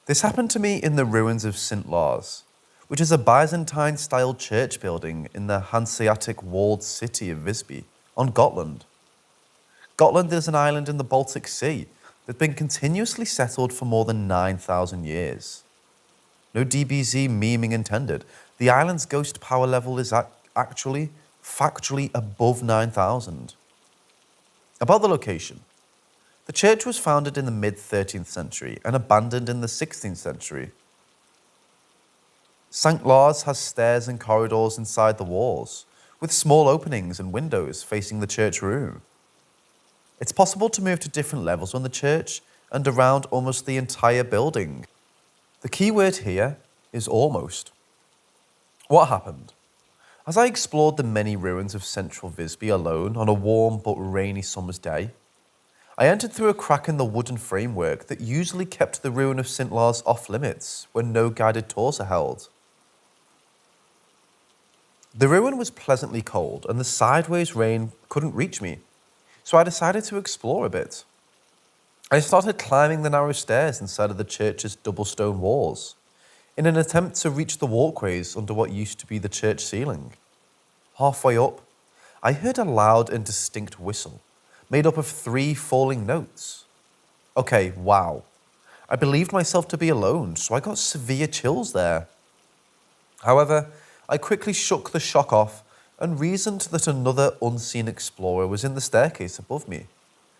This happened to me in the ruins of St. Lars, which is a Byzantine-style church building in the Hanseatic walled city of Visby, on Gotland. Gotland is an island in the Baltic Sea that's been continuously settled for more than 9,000 years. No DBZ memeing intended. The island's ghost power level is actually, factually above 9,000. About the location. The church was founded in the mid-13th century and abandoned in the 16th century. St. Lars has stairs and corridors inside the walls, with small openings and windows facing the church room. It's possible to move to different levels on the church and around almost the entire building. The key word here is almost. What happened? As I explored the many ruins of central Visby alone on a warm but rainy summer's day, I entered through a crack in the wooden framework that usually kept the ruin of St. Lars off limits when no guided tours are held. The ruin was pleasantly cold and the sideways rain couldn't reach me, so I decided to explore a bit. I started climbing the narrow stairs inside of the church's double stone walls in an attempt to reach the walkways under what used to be the church ceiling. Halfway up, I heard a loud and distinct whistle made up of 3 falling notes. Okay, wow. I believed myself to be alone, so I got severe chills there. However, I quickly shook the shock off and reasoned that another unseen explorer was in the staircase above me,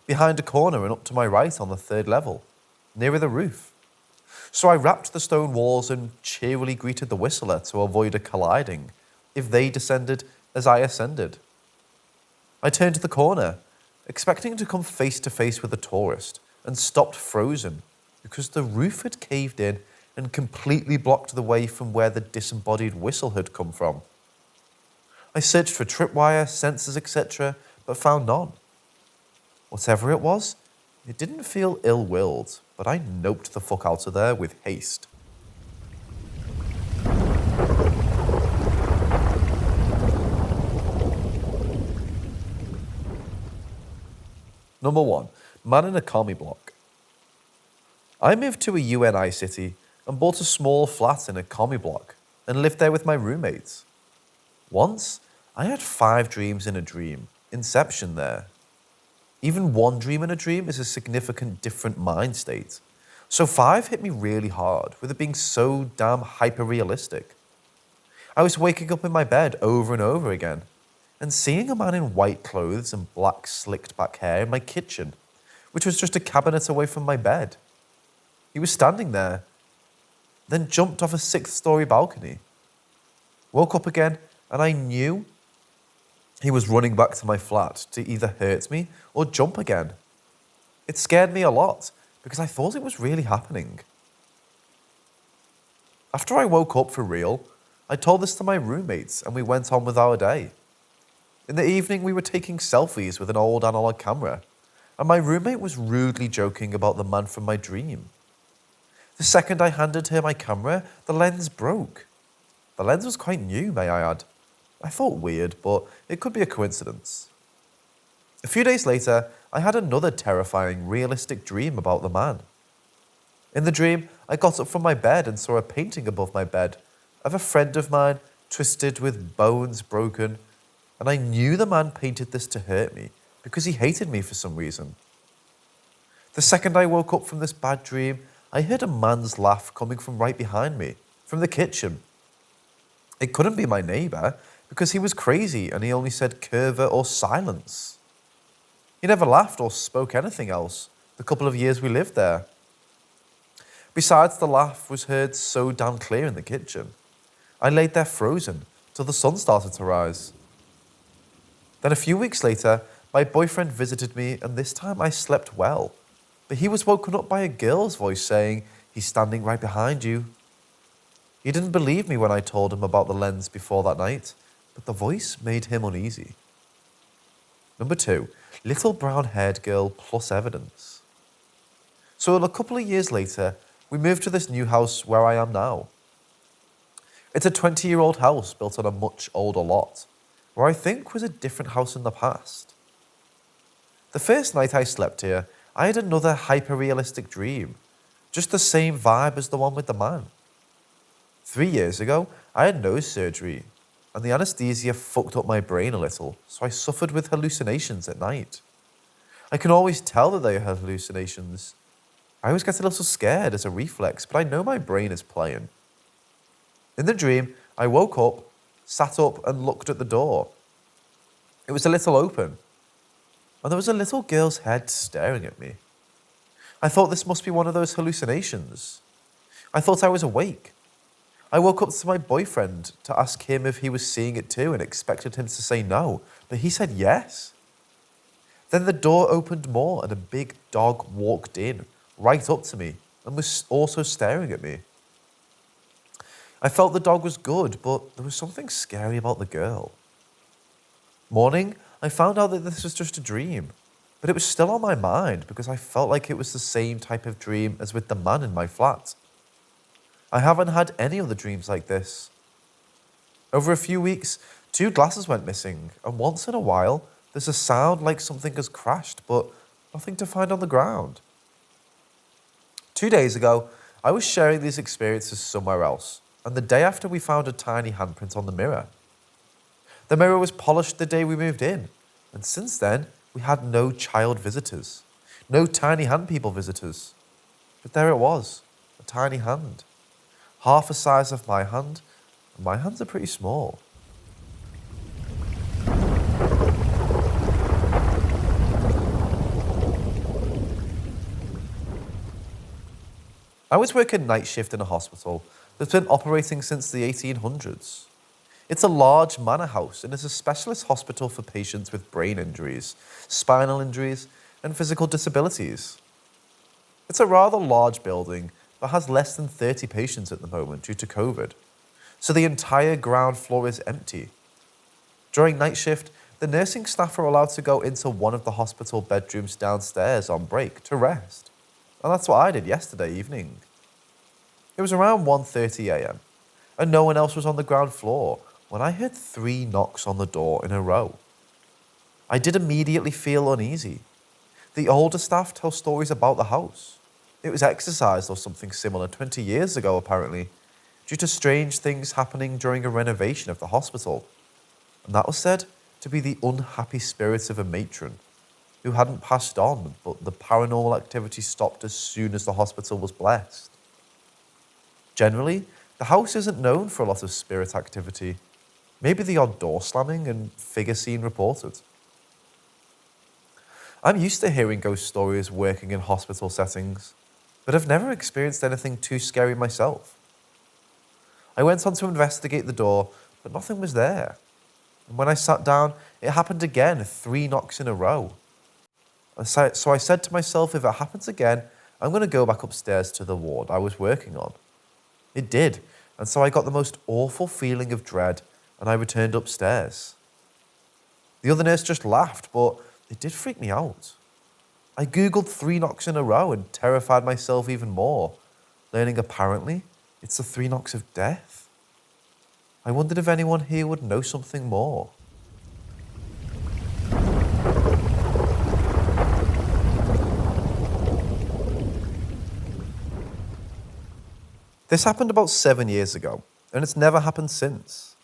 behind a corner and up to my right on the 3rd level, nearer the roof. So I rapped the stone walls and cheerily greeted the whistler to avoid a colliding if they descended as I ascended. I turned to the corner, expecting to come face to face with a tourist, and stopped frozen because the roof had caved in and completely blocked the way from where the disembodied whistle had come from. I searched for tripwire, sensors, etc., but found none. Whatever it was, it didn't feel ill-willed, but I noped the fuck out of there with haste. Number 1. Man in a commie block. I moved to a UNI city and bought a small flat in a commie block and lived there with my roommates. Once, I had 5 dreams in a dream. Inception there. Even one dream in a dream is a significant different mind state. So 5 hit me really hard, with it being so damn hyper-realistic. I was waking up in my bed over and over again, and seeing a man in white clothes and black slicked back hair in my kitchen, which was just a cabinet away from my bed. He was standing there, then jumped off a 6th-story balcony. Woke up again, and I knew he was running back to my flat to either hurt me or jump again. It scared me a lot, because I thought it was really happening. After I woke up for real, I told this to my roommates and we went on with our day. In the evening, we were taking selfies with an old analog camera, and my roommate was rudely joking about the man from my dream. The second I handed her my camera, the lens broke. The lens was quite new, may I add. I thought weird, but it could be a coincidence. A few days later, I had another terrifying, realistic dream about the man. In the dream, I got up from my bed and saw a painting above my bed of a friend of mine, twisted with bones broken, and I knew the man painted this to hurt me because he hated me for some reason. The second I woke up from this bad dream, I heard a man's laugh coming from right behind me, from the kitchen. It couldn't be my neighbour because he was crazy and he only said curver or silence. He never laughed or spoke anything else the couple of years we lived there. Besides, the laugh was heard so damn clear in the kitchen. I laid there frozen till the sun started to rise. Then a few weeks later, my boyfriend visited me and this time I slept well. But he was woken up by a girl's voice saying, "He's standing right behind you." He didn't believe me when I told him about the lens before that night, but the voice made him uneasy. Number 2, little brown-haired girl plus evidence. So a couple of years later, we moved to this new house where I am now. It's a 20-year-old house built on a much older lot, where I think was a different house in the past. The first night I slept here, I had another hyper-realistic dream, just the same vibe as the one with the man. 3 years ago, I had nose surgery, and the anesthesia fucked up my brain a little, so I suffered with hallucinations at night. I can always tell that they are hallucinations. I always get a little scared as a reflex, but I know my brain is playing. In the dream, I woke up, sat up, and looked at the door. It was a little open, and there was a little girl's head staring at me. I thought this must be one of those hallucinations. I thought I was awake. I woke up to my boyfriend to ask him if he was seeing it too and expected him to say no, but he said yes. Then the door opened more and a big dog walked in, right up to me, and was also staring at me. I felt the dog was good, but there was something scary about the girl. Morning, I found out that this was just a dream, but it was still on my mind because I felt like it was the same type of dream as with the man in my flat. I haven't had any other dreams like this. Over a few weeks, 2 glasses went missing, and once in a while, there's a sound like something has crashed, but nothing to find on the ground. 2 days ago, I was sharing these experiences somewhere else, and the day after we found a tiny handprint on the mirror. The mirror was polished the day we moved in, and since then, we had no child visitors, no tiny hand people visitors. But there it was, a tiny hand. Half the size of my hand, and my hands are pretty small. I was working night shift in a hospital that's been operating since the 1800s. It's a large manor house and is a specialist hospital for patients with brain injuries, spinal injuries, and physical disabilities. It's a rather large building but has less than 30 patients at the moment due to COVID, so the entire ground floor is empty. During night shift, the nursing staff are allowed to go into one of the hospital bedrooms downstairs on break to rest, and that's what I did yesterday evening. It was around 1:30 a.m, and no one else was on the ground floor when I heard 3 knocks on the door in a row. I did immediately feel uneasy. The older staff tell stories about the house. It was exercised or something similar 20 years ago, apparently, due to strange things happening during a renovation of the hospital. And that was said to be the unhappy spirits of a matron who hadn't passed on, but the paranormal activity stopped as soon as the hospital was blessed. Generally, the house isn't known for a lot of spirit activity. Maybe the odd door slamming and figure seen reported. I'm used to hearing ghost stories working in hospital settings, but I've never experienced anything too scary myself. I went on to investigate the door, but nothing was there. And when I sat down, it happened again, 3 knocks in a row. So I said to myself, if it happens again, I'm going to go back upstairs to the ward I was working on. It did, and so I got the most awful feeling of dread, and I returned upstairs. The other nurse just laughed, but it did freak me out. I googled 3 knocks in a row and terrified myself even more, learning apparently it's the 3 knocks of death. I wondered if anyone here would know something more. This happened about 7 years ago, and it's never happened since.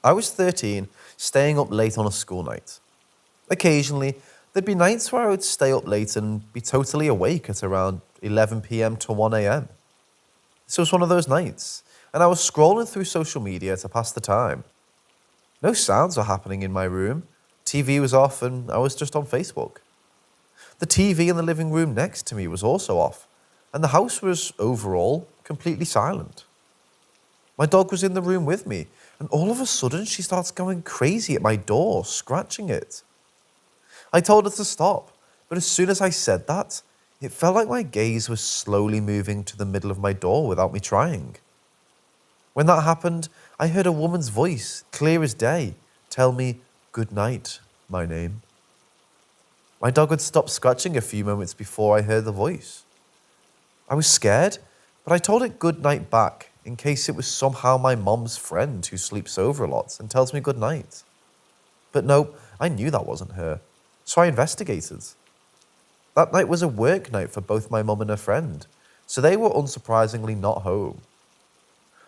I was 13, staying up late on a school night. Occasionally, there'd be nights where I would stay up late and be totally awake at around 11 p.m. to 1 a.m. This was one of those nights, and I was scrolling through social media to pass the time. No sounds were happening in my room, TV was off, and I was just on Facebook. The TV in the living room next to me was also off, and the house was, overall, completely silent. My dog was in the room with me, and all of a sudden she starts going crazy at my door, scratching it. I told her to stop, but as soon as I said that, it felt like my gaze was slowly moving to the middle of my door without me trying. When that happened, I heard a woman's voice, clear as day, tell me, "Good night, my name." My dog had stopped scratching a few moments before I heard the voice. I was scared, but I told it good night back in case it was somehow my mom's friend who sleeps over a lot and tells me good night. But no, I knew that wasn't her, so I investigated. That night was a work night for both my mum and her friend, so they were unsurprisingly not home.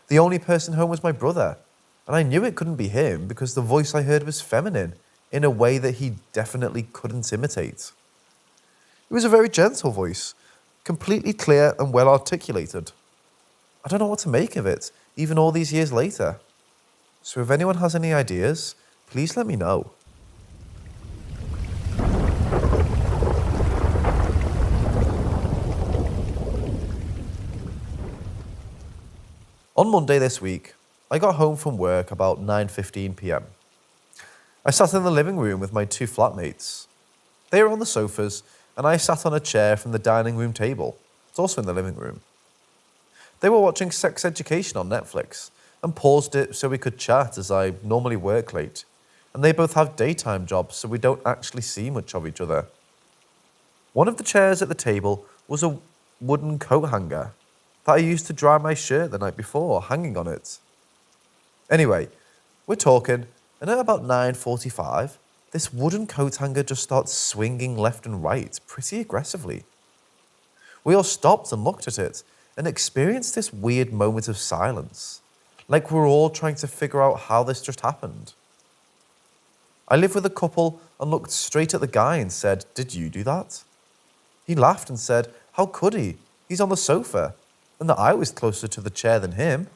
The only person home was my brother, and I knew it couldn't be him because the voice I heard was feminine in a way that he definitely couldn't imitate. It was a very gentle voice, completely clear and well articulated. I don't know what to make of it, even all these years later. So if anyone has any ideas, please let me know. On Monday this week, I got home from work about 9:15 p.m. I sat in the living room with my two flatmates. They were on the sofas, and I sat on a chair from the dining room table. It's also in the living room. They were watching Sex Education on Netflix and paused it so we could chat as I normally work late, and they both have daytime jobs so we don't actually see much of each other. One of the chairs at the table was a wooden coat hanger that I used to dry my shirt the night before, hanging on it. Anyway, we're talking, and at about 9:45, this wooden coat hanger just starts swinging left and right pretty aggressively. We all stopped and looked at it and experienced this weird moment of silence, like we're all trying to figure out how this just happened. I live with a couple and looked straight at the guy and said, "Did you do that?" He laughed and said, "How could he? He's on the sofa," and that I was closer to the chair than him.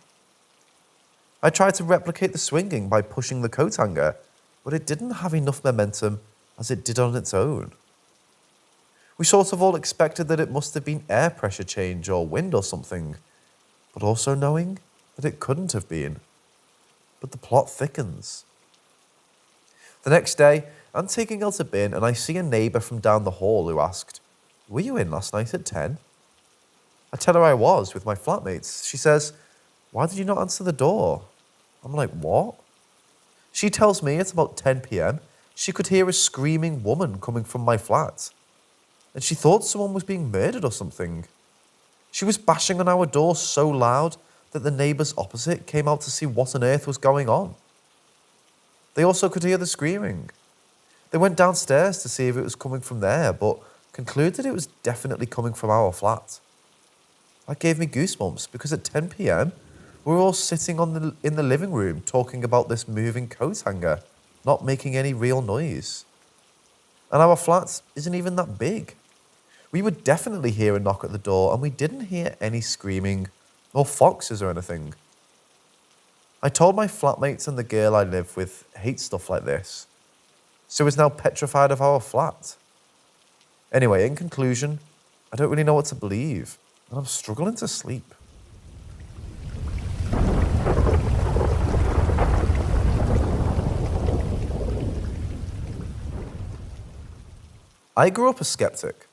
I tried to replicate the swinging by pushing the coat hanger, but it didn't have enough momentum as it did on its own. We sort of all expected that it must have been air pressure change or wind or something, but also knowing that it couldn't have been. But the plot thickens. The next day, I'm taking out a bin and I see a neighbour from down the hall who asked, "Were you in last night at 10? I tell her I was with my flatmates. She says, "Why did you not answer the door?" I'm like, "What?" She tells me at about 10 p.m. she could hear a screaming woman coming from my flat, and she thought someone was being murdered or something. She was bashing on our door so loud that the neighbours opposite came out to see what on earth was going on. They also could hear the screaming. They went downstairs to see if it was coming from there, but concluded it was definitely coming from our flat. That gave me goosebumps because at 10 p.m, we were all sitting in the living room talking about this moving coat hanger not making any real noise. And our flat isn't even that big. We would definitely hear a knock at the door, and we didn't hear any screaming or foxes or anything. I told my flatmates and the girl I live with hate stuff like this, so is now petrified of our flat. Anyway, in conclusion, I don't really know what to believe, and I'm struggling to sleep. I grew up a skeptic.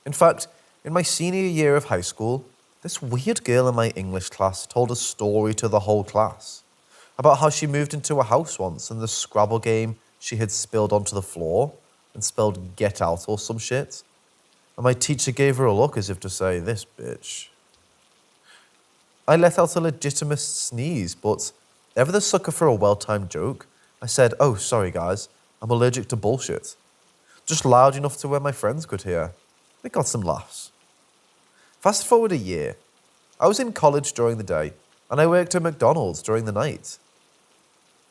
In fact, in my senior year of high school, this weird girl in my English class told a story to the whole class about how she moved into a house once and the Scrabble game she had spilled onto the floor and spelled "get out" or some shit. And my teacher gave her a look as if to say, "This bitch." I let out a legitimate sneeze, but ever the sucker for a well-timed joke, I said, "Oh, sorry guys, I'm allergic to bullshit." Just loud enough to where my friends could hear. It got some laughs. Fast forward a year. I was in college during the day, and I worked at McDonald's during the night.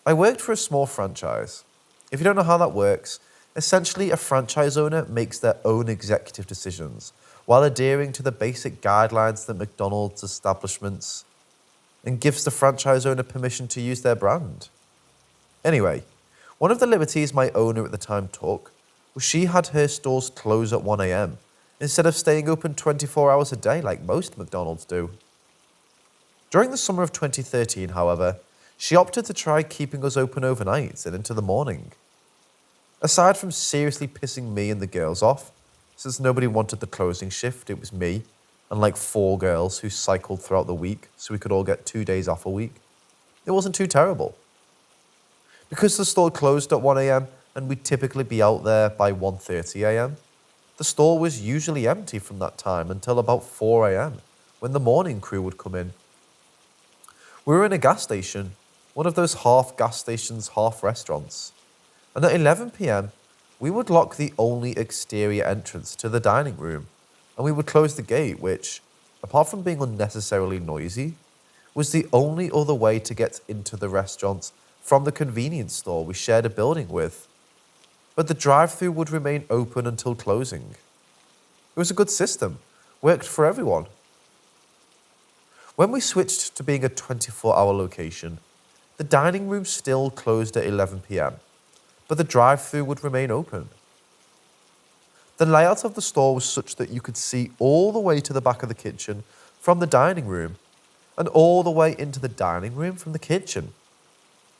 I worked for a small franchise. If you don't know how that works, essentially a franchise owner makes their own executive decisions while adhering to the basic guidelines that McDonald's establishments and gives the franchise owner permission to use their brand. Anyway, one of the liberties my owner at the time took was she had her stores close at 1 a.m. instead of staying open 24 hours a day like most McDonald's do. During the summer of 2013, however, she opted to try keeping us open overnight and into the morning. Aside from seriously pissing me and the girls off, since nobody wanted the closing shift, it was me and like 4 girls who cycled throughout the week so we could all get 2 days off a week. It wasn't too terrible. Because the store closed at 1 a.m, and we'd typically be out there by 1:30 a.m, the store was usually empty from that time until about 4 a.m, when the morning crew would come in. We were in a gas station, one of those half gas stations, half restaurants, and at 11 p.m, we would lock the only exterior entrance to the dining room, and we would close the gate, which, apart from being unnecessarily noisy, was the only other way to get into the restaurant from the convenience store we shared a building with. But the drive-thru would remain open until closing. It was a good system, worked for everyone. When we switched to being a 24-hour location, the dining room still closed at 11 p.m, but the drive-thru would remain open. The layout of the store was such that you could see all the way to the back of the kitchen from the dining room and all the way into the dining room from the kitchen.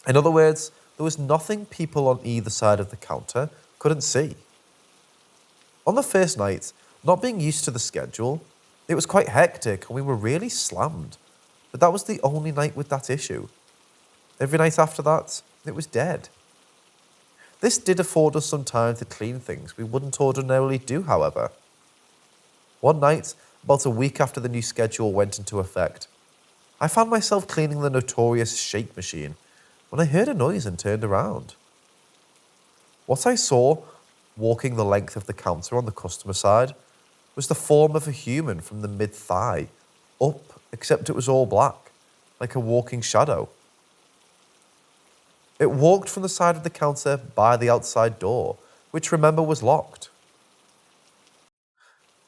In other words, there was nothing people on either side of the counter couldn't see. On the first night, not being used to the schedule, it was quite hectic and we were really slammed, but that was the only night with that issue. Every night after that, it was dead. This did afford us some time to clean things we wouldn't ordinarily do, however. One night, about a week after the new schedule went into effect, I found myself cleaning the notorious shake machine when I heard a noise and turned around. What I saw, walking the length of the counter on the customer side, was the form of a human from the mid-thigh, up, except it was all black, like a walking shadow. It walked from the side of the counter by the outside door, which remember was locked,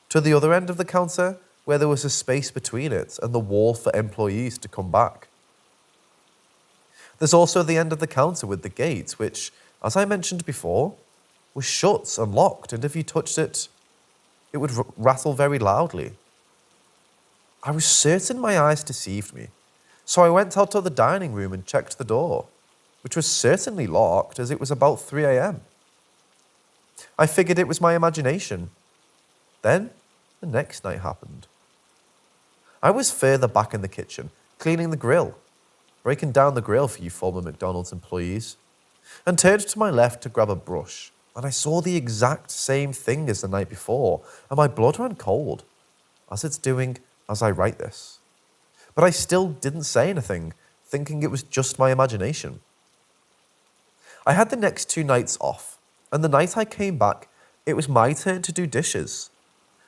to the other end of the counter, where there was a space between it and the wall for employees to come back. There's also the end of the counter with the gate, which, as I mentioned before, was shut and locked, and if you touched it, it would rattle very loudly. I was certain my eyes deceived me, so I went out to the dining room and checked the door, which was certainly locked as it was about 3 a.m. I figured it was my imagination. Then, the next night happened. I was further back in the kitchen, cleaning the grill, breaking down the grill for you former McDonald's employees, and turned to my left to grab a brush, and I saw the exact same thing as the night before, and my blood ran cold, as it's doing as I write this. But I still didn't say anything, thinking it was just my imagination. I had the next 2 nights off, and the night I came back, it was my turn to do dishes,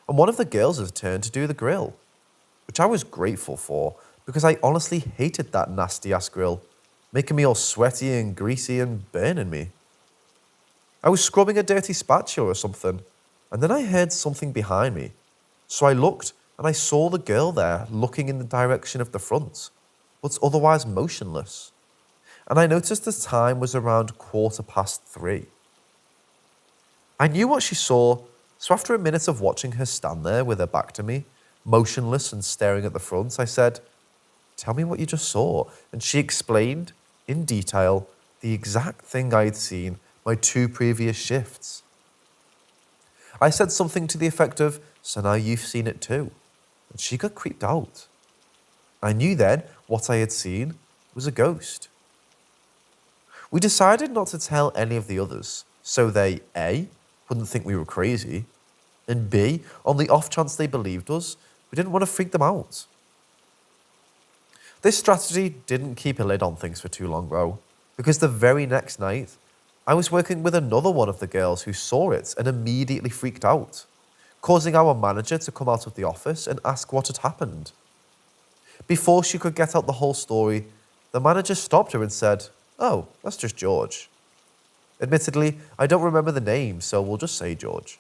and one of the girls' turn to do the grill, which I was grateful for because I honestly hated that nasty-ass grill, making me all sweaty and greasy and burning me. I was scrubbing a dirty spatula or something, and then I heard something behind me, so I looked and I saw the girl there looking in the direction of the front, but otherwise motionless. And I noticed the time was around 3:15. I knew what she saw, so after a minute of watching her stand there with her back to me, motionless and staring at the front, I said, "Tell me what you just saw." And she explained, in detail, the exact thing I had seen my 2 previous shifts. I said something to the effect of, "So now you've seen it too." And she got creeped out. I knew then what I had seen was a ghost. We decided not to tell any of the others, so they, A, wouldn't think we were crazy, and B, on the off chance they believed us, we didn't want to freak them out. This strategy didn't keep a lid on things for too long, though, because the very next night, I was working with another one of the girls who saw it and immediately freaked out, causing our manager to come out of the office and ask what had happened. Before she could get out the whole story, the manager stopped her and said, "Oh, that's just George." Admittedly, I don't remember the name, so we'll just say George.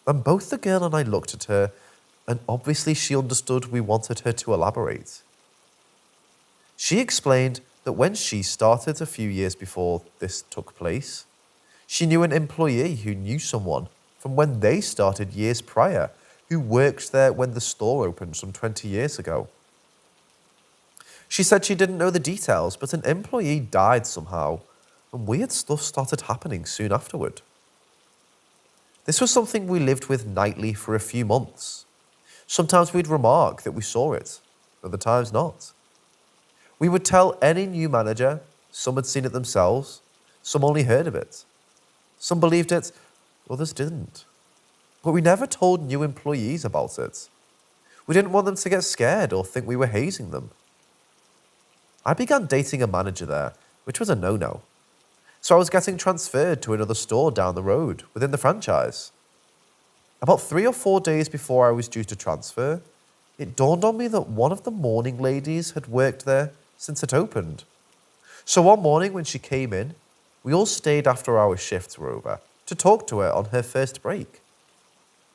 And both the girl and I looked at her, and obviously she understood we wanted her to elaborate. She explained that when she started a few years before this took place, she knew an employee who knew someone from when they started years prior who worked there when the store opened some 20 years ago. She said she didn't know the details, but an employee died somehow, and weird stuff started happening soon afterward. This was something we lived with nightly for a few months. Sometimes we'd remark that we saw it, other times not. We would tell any new manager, some had seen it themselves, some only heard of it. Some believed it, others didn't. But we never told new employees about it. We didn't want them to get scared or think we were hazing them. I began dating a manager there, which was a no-no. So I was getting transferred to another store down the road within the franchise. About 3 or 4 days before I was due to transfer, it dawned on me that one of the morning ladies had worked there since it opened. So one morning when she came in, we all stayed after our shifts were over to talk to her on her first break.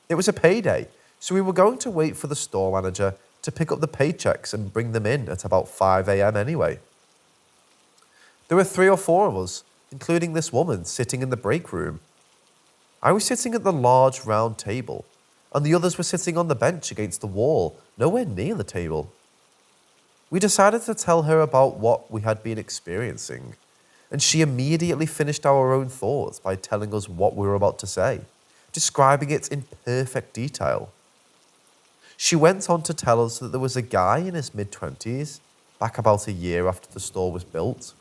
It was a payday, so we were going to wait for the store manager to pick up the paychecks and bring them in at about 5 a.m. anyway. There were 3 or 4 of us, including this woman, sitting in the break room. I was sitting at the large round table, and the others were sitting on the bench against the wall, nowhere near the table. We decided to tell her about what we had been experiencing, and she immediately finished our own thoughts by telling us what we were about to say, describing it in perfect detail. She went on to tell us that there was a guy in his mid-20s, back about a year after the store was built,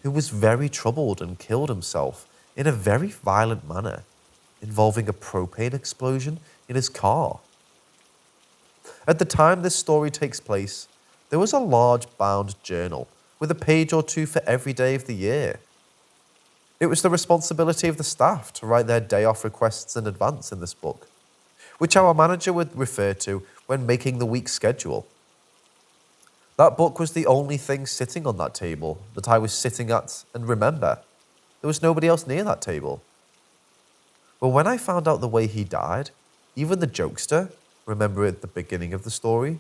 who was very troubled and killed himself in a very violent manner, involving a propane explosion in his car. At the time this story takes place, there was a large bound journal with a page or 2 for every day of the year. It was the responsibility of the staff to write their day off requests in advance in this book, which our manager would refer to when making the week's schedule. That book was the only thing sitting on that table that I was sitting at and remember. There was nobody else near that table. But when I found out the way he died, even the jokester, remember at the beginning of the story,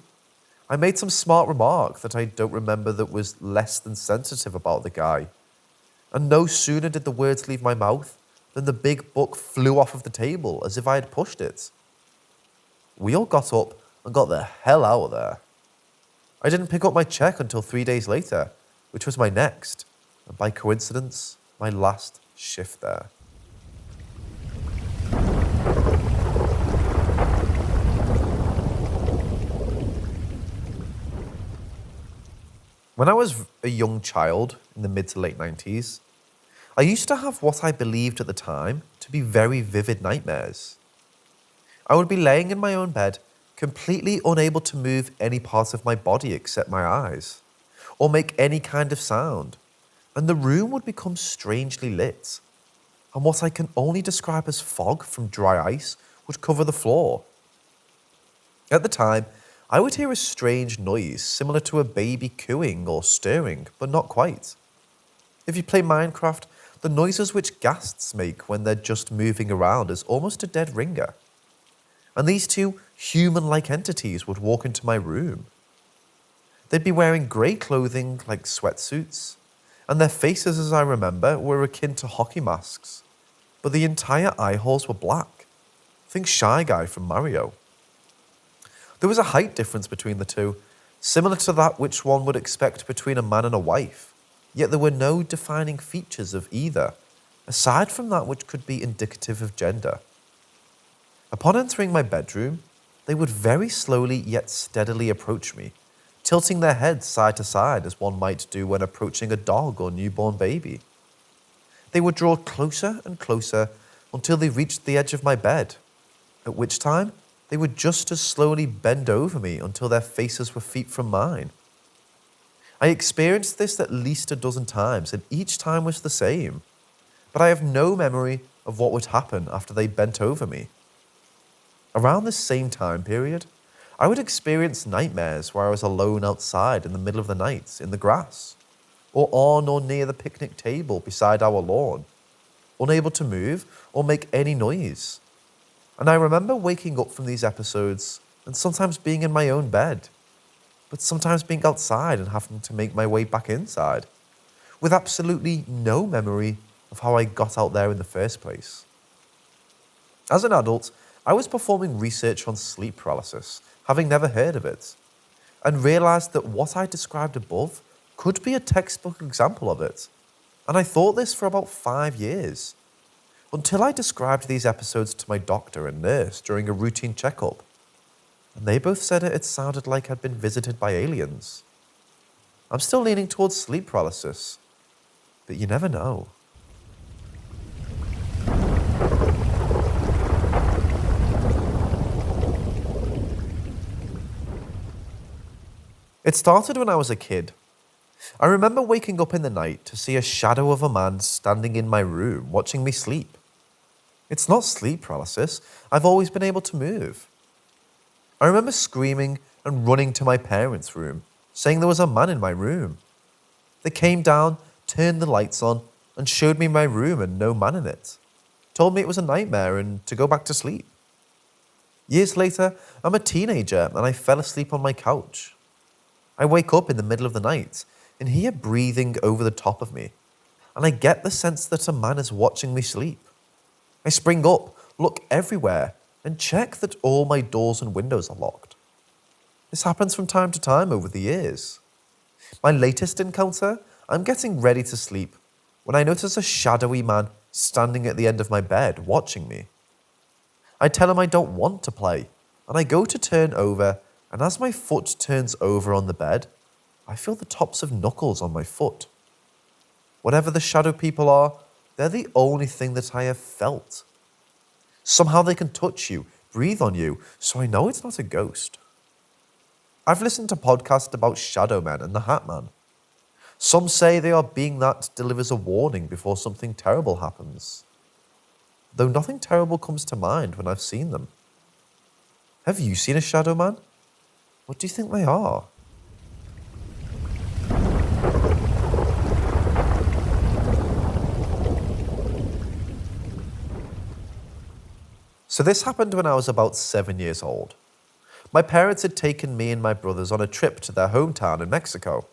I made some smart remark that I don't remember that was less than sensitive about the guy. And no sooner did the words leave my mouth than the big book flew off of the table as if I had pushed it. We all got up and got the hell out of there. I didn't pick up my check until 3 days later, which was my next, and by coincidence, my last shift there. When I was a young child in the mid to late 90s, I used to have what I believed at the time to be very vivid nightmares. I would be laying in my own bed, completely unable to move any part of my body except my eyes, or make any kind of sound, and the room would become strangely lit, and what I can only describe as fog from dry ice would cover the floor. At the time, I would hear a strange noise similar to a baby cooing or stirring, but not quite. If you play Minecraft, the noises which ghasts make when they're just moving around is almost a dead ringer. And these 2 human-like entities would walk into my room. They'd be wearing grey clothing like sweatsuits, and their faces, as I remember, were akin to hockey masks, but the entire eye holes were black. Think Shy Guy from Mario. There was a height difference between the 2, similar to that which one would expect between a man and a wife, yet there were no defining features of either, aside from that which could be indicative of gender. Upon entering my bedroom, they would very slowly yet steadily approach me, tilting their heads side to side as one might do when approaching a dog or newborn baby. They would draw closer and closer until they reached the edge of my bed, at which time they would just as slowly bend over me until their faces were feet from mine. I experienced this at least a dozen times, and each time was the same, but I have no memory of what would happen after they bent over me. Around this same time period, I would experience nightmares where I was alone outside in the middle of the night in the grass, or on or near the picnic table beside our lawn, unable to move or make any noise. And I remember waking up from these episodes and sometimes being in my own bed, but sometimes being outside and having to make my way back inside, with absolutely no memory of how I got out there in the first place. As an adult, I was performing research on sleep paralysis, having never heard of it, and realized that what I described above could be a textbook example of it. And I thought this for about 5 years, until I described these episodes to my doctor and nurse during a routine checkup, and they both said it sounded like I'd been visited by aliens. I'm still leaning towards sleep paralysis, but you never know. It started when I was a kid. I remember waking up in the night to see a shadow of a man standing in my room watching me sleep. It's not sleep paralysis. I've always been able to move. I remember screaming and running to my parents' room, saying there was a man in my room. They came down, turned the lights on, and showed me my room and no man in it. Told me it was a nightmare and to go back to sleep. Years later, I'm a teenager and I fell asleep on my couch. I wake up in the middle of the night and hear breathing over the top of me, and I get the sense that a man is watching me sleep. I spring up, look everywhere, and check that all my doors and windows are locked. This happens from time to time over the years. My latest encounter, I'm getting ready to sleep when I notice a shadowy man standing at the end of my bed watching me. I tell him I don't want to play, and I go to turn over, and as my foot turns over on the bed, I feel the tops of knuckles on my foot. Whatever the shadow people are, they're the only thing that I have felt. Somehow they can touch you, breathe on you, so I know it's not a ghost. I've listened to podcasts about Shadow Men and the Hat Man. Some say they are being that delivers a warning before something terrible happens. Though nothing terrible comes to mind when I've seen them. Have you seen a Shadow Man? What do you think they are? So this happened when I was about 7 years old. My parents had taken me and my brothers on a trip to their hometown in Mexico.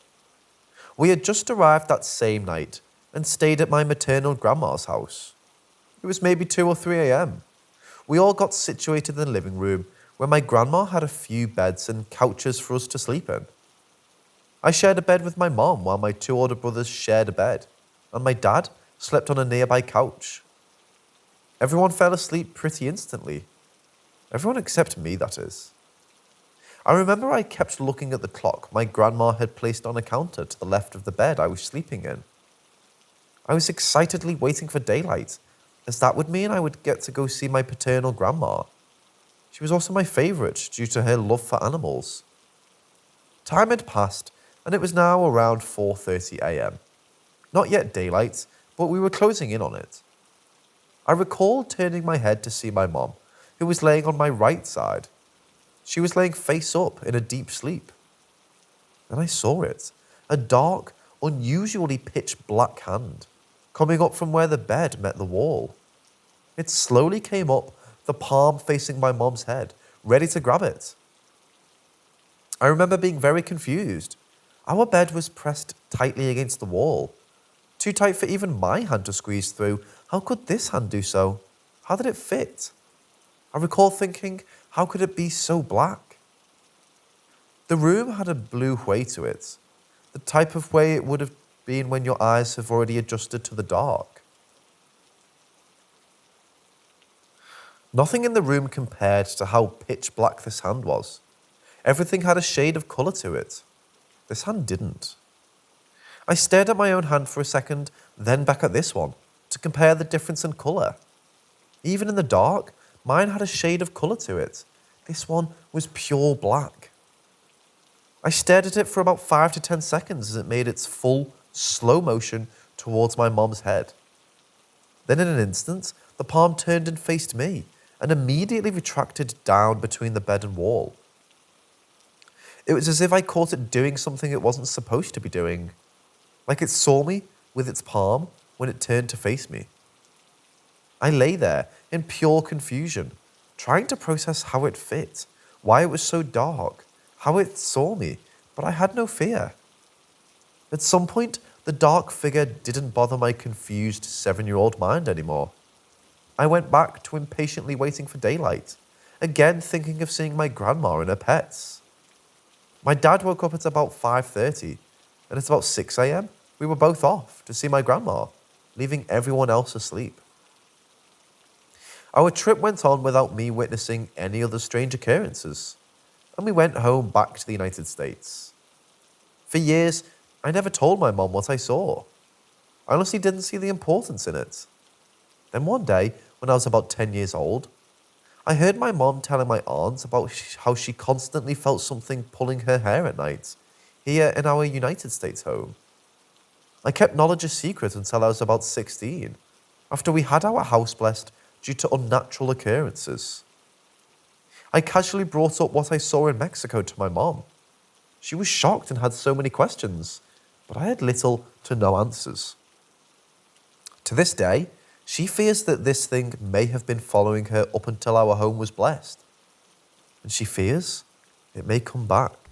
We had just arrived that same night and stayed at my maternal grandma's house. It was maybe 2 or 3 a.m. We all got situated in the living room where my grandma had a few beds and couches for us to sleep in. I shared a bed with my mom while my 2 older brothers shared a bed, and my dad slept on a nearby couch. Everyone fell asleep pretty instantly. Everyone except me, that is. I remember I kept looking at the clock my grandma had placed on a counter to the left of the bed I was sleeping in. I was excitedly waiting for daylight, as that would mean I would get to go see my paternal grandma. She was also my favourite due to her love for animals. Time had passed, and it was now around 4:30 a.m. Not yet daylight, but we were closing in on it. I recall turning my head to see my mom, who was laying on my right side. She was laying face up in a deep sleep. Then I saw it, a dark, unusually pitch black hand, coming up from where the bed met the wall. It slowly came up, the palm facing my mom's head, ready to grab it. I remember being very confused. Our bed was pressed tightly against the wall. Too tight for even my hand to squeeze through. How could this hand do so? How did it fit? I recall thinking, how could it be so black? The room had a blue way to it, the type of way it would have been when your eyes have already adjusted to the dark. Nothing in the room compared to how pitch black this hand was. Everything had a shade of colour to it. This hand didn't. I stared at my own hand for a second, then back at this one, to compare the difference in colour. Even in the dark, mine had a shade of colour to it. This one was pure black. I stared at it for about 5 to 10 seconds as it made its full, slow motion towards my mom's head. Then in an instant, the palm turned and faced me, and immediately retracted down between the bed and wall. It was as if I caught it doing something it wasn't supposed to be doing. Like it saw me with its palm when it turned to face me. I lay there in pure confusion, trying to process how it fit, why it was so dark, how it saw me, but I had no fear. At some point, the dark figure didn't bother my confused 7-year-old mind anymore. I went back to impatiently waiting for daylight, again thinking of seeing my grandma and her pets. My dad woke up at about 5:30, and at about 6 a.m, we were both off to see my grandma, leaving everyone else asleep. Our trip went on without me witnessing any other strange occurrences, and we went home back to the United States. For years, I never told my mom what I saw. I honestly didn't see the importance in it. Then one day, when I was about 10 years old, I heard my mom telling my aunt about how she constantly felt something pulling her hair at night, here in our United States home. I kept knowledge a secret until I was about 16, after we had our house blessed due to unnatural occurrences. I casually brought up what I saw in Mexico to my mom. She was shocked and had so many questions, but I had little to no answers. To this day, she fears that this thing may have been following her up until our home was blessed. And she fears it may come back.